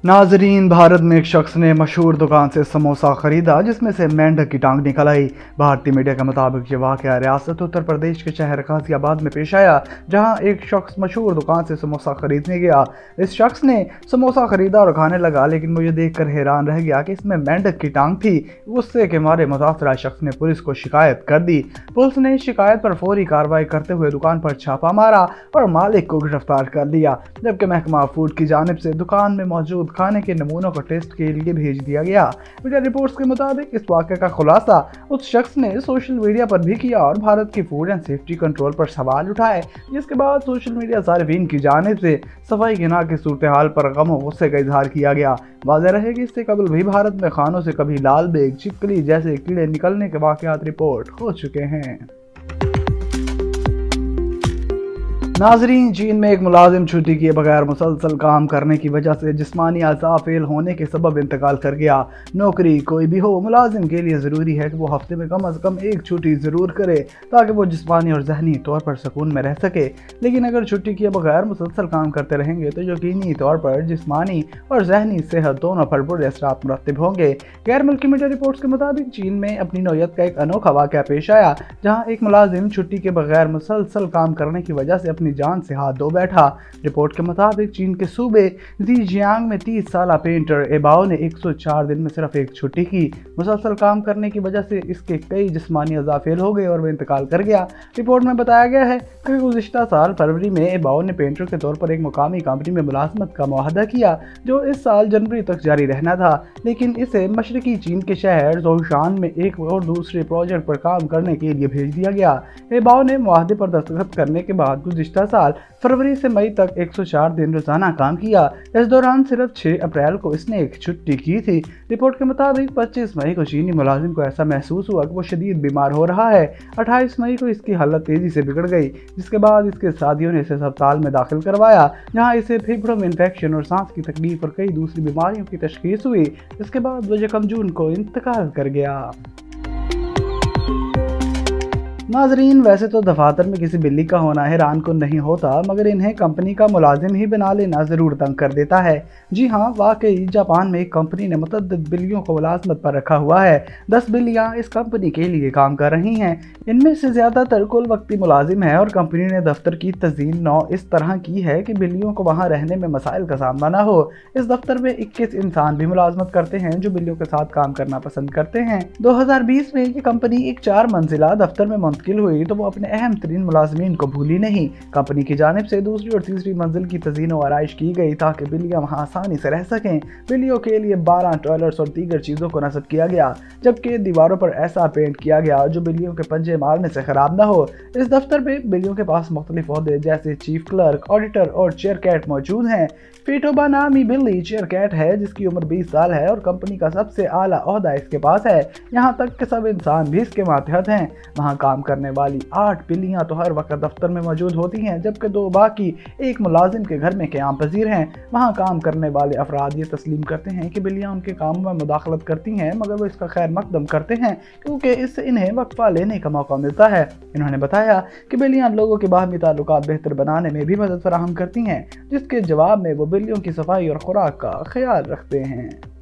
नाजरीन, भारत में एक शख्स ने मशहूर दुकान से समोसा खरीदा जिसमें से मेंढक की टांग निकल आई। भारतीय मीडिया के मुताबिक ये वाकया रियासत उत्तर प्रदेश के शहर गाजियाबाद में पेश आया, जहां एक शख्स मशहूर दुकान से समोसा खरीदने गया। इस शख्स ने समोसा खरीदा और खाने लगा, लेकिन मुझे देखकर हैरान रह गया कि इसमें मेंढक की टांग थी। गुस्से के मारे मुतासरा शख्स ने पुलिस को शिकायत कर दी। पुलिस ने शिकायत पर फौरी कार्रवाई करते हुए दुकान पर छापा मारा और मालिक को गिरफ्तार कर लिया, जबकि महकमा फूड की जानिब से दुकान में मौजूद खाने के नमूनों को टेस्ट के लिए भेज दिया गया। मीडिया रिपोर्ट्स के मुताबिक इस वाक़े का खुलासा उस शख्स ने सोशल मीडिया पर भी किया और भारत की फूड एंड सेफ्टी कंट्रोल पर सवाल उठाए, जिसके बाद सोशल मीडिया सार्फिन की जानिब से सफाई गिना की सूरत हाल पर गम और गुस्से का इजहार किया गया। वाज़ेह रहे कि इससे कबल भी भारत में खानों से कभी लाल बेग, छिपकली जैसे कीड़े निकलने के वाक़यात रिपोर्ट हो चुके हैं। नाजरीन, चीन में एक मुलाजिम छुट्टी किए बगैर मुसलसल काम करने की वजह से जिस्मानी अज़ा फेल होने के सबब इंतकाल कर गया। नौकरी कोई भी हो, मुलाजिम के लिए ज़रूरी है कि वो हफ्ते में कम अज़ कम एक छुट्टी ज़रूर करे ताकि वो जिस्मानी और जहनी तौर पर सुकून में रह सके। लेकिन अगर छुट्टी किए बगैर मुसलसल काम करते रहेंगे तो यकीनी तौर पर जिस्मानी और जहनी सेहत दोनों पर बुरे असरात मुरतब होंगे। गैर मुल्की मीडिया रिपोर्ट्स के मुताबिक चीन में अपनी नौयत का एक अनोखा वाक़या पेश आया, जहाँ एक मुलाजिम छुट्टी के बगैर मुसलसल काम करने की वजह से जान से हाथ धो बैठा। रिपोर्ट के मुताबिक चीन के सूबे ज़ीजियांग में 30 साल पेंटर एबाओ ने 104 दिन में सिर्फ एक छुट्टी की। मुसलसल काम करने की वजह से इसके कई जिस्मानी अज़ा फेल हो गए और वह इंतकाल कर गया। रिपोर्ट में बताया गया है कि गुज़िश्ता साल फरवरी में एबाओ ने पेंटर के तौर पर एक मुकामी कंपनी में मुलाजमत का मुआहदा किया, जो इस साल जनवरी तक जारी रहना था, लेकिन इसे मशरकी चीन के शहर जोशान में एक और दूसरे प्रोजेक्ट पर काम करने के लिए भेज दिया गया। एबाओ ने मुआहदे पर दस्तखत करने के बाद गुज़िश्ता साल फरवरी से मई तक 104 दिन रोजाना काम किया। इस दौरान सिर्फ 6 अप्रैल को इसने एक छुट्टी की थी। रिपोर्ट के मुताबिक 25 मई को चीनी मुलाजिम को ऐसा महसूस हुआ कि वो शदीद बीमार हो रहा है। 28 मई को इसकी हालत तेजी से बिगड़ गई, जिसके बाद इसके साथियों ने इसे अस्पताल में दाखिल करवाया, जहां इसे फेफड़ों में इन्फेक्शन और सांस की तकलीफ और कई दूसरी बीमारियों की तशखीस हुई। इसके बाद वो 1 जून को इंतकाल कर गया। नाजरीन, वैसे तो दफातर में किसी बिल्ली का होना हैरान को नहीं होता, मगर इन्हें कंपनी का मुलाजिम ही बना लेना ज़रूर तंग कर देता है। जी हाँ, वाकई जापान में एक कंपनी ने मुतअद्दिद बिल्लियों को मुलाजमत पर रखा हुआ है। 10 बिल्लियाँ इस कंपनी के लिए काम कर रही हैं। इनमें से ज़्यादातर कुल वक्ती मुलाजिम है और कंपनी ने दफ्तर की तज़ीन नौ इस तरह की है कि बिल्लियों को वहाँ रहने में मसाइल का सामना ना हो। इस दफ्तर में 21 इंसान भी मुलाजमत करते हैं जो बिल्लियों के साथ काम करना पसंद करते हैं। 2020 में ये कंपनी एक 4 मंजिला दफ्तर में मुंतकिल हुई तो वो अपने अहम तरीन मुलाजमीन को भूली नहीं। कंपनी की जानिब से दूसरी और तीसरी मंजिल की तज़ीन व आराइश की गई ताकि बिल्लियां वहां आसानी से रह सकें। बिल्लियों के लिए 12 टॉयलेट्स और दीगर चीज़ों को नस्ब किया गया, जबकि दीवारों पर ऐसा पेंट किया गया जो बिल्लियों के पंजे मारने से खराब न हो। इस दफ्तर में बिल्लियों के पास मुख्तलिफ ओहदे जैसे चीफ क्लर्क, ऑडिटर और चेयर कैट मौजूद हैं। फीटोबा नामी बिल्ली चेयर कैट है, जिसकी उम्र 20 साल है और कंपनी का सबसे आला ओहदा इसके पास है। यहाँ तक कि सब इंसान भी इसके मातहत हैं। वहाँ काम करने वाली 8 बिल्लियाँ तो हर वक्त दफ्तर में मौजूद होती हैं, जबकि 2 बाकी एक मुलाजिम के घर में क़याम पजीर हैं। वहाँ काम करने वाले अफराद ये तस्लीम करते हैं कि बिल्लियाँ उनके कामों में मुदाखलत करती हैं, मगर वो इसका खैर मकदम करते हैं क्योंकि इससे इन्हें वक्फा लेने का मौका मिलता है। इन्होंने बताया कि बिल्लियाँ लोगों के बाहमी ताल्लुकात बेहतर बनाने में भी मदद फराहम करती हैं, जिसके जवाब में वो बिल्लियों की सफाई और खुराक का ख्याल रखते हैं।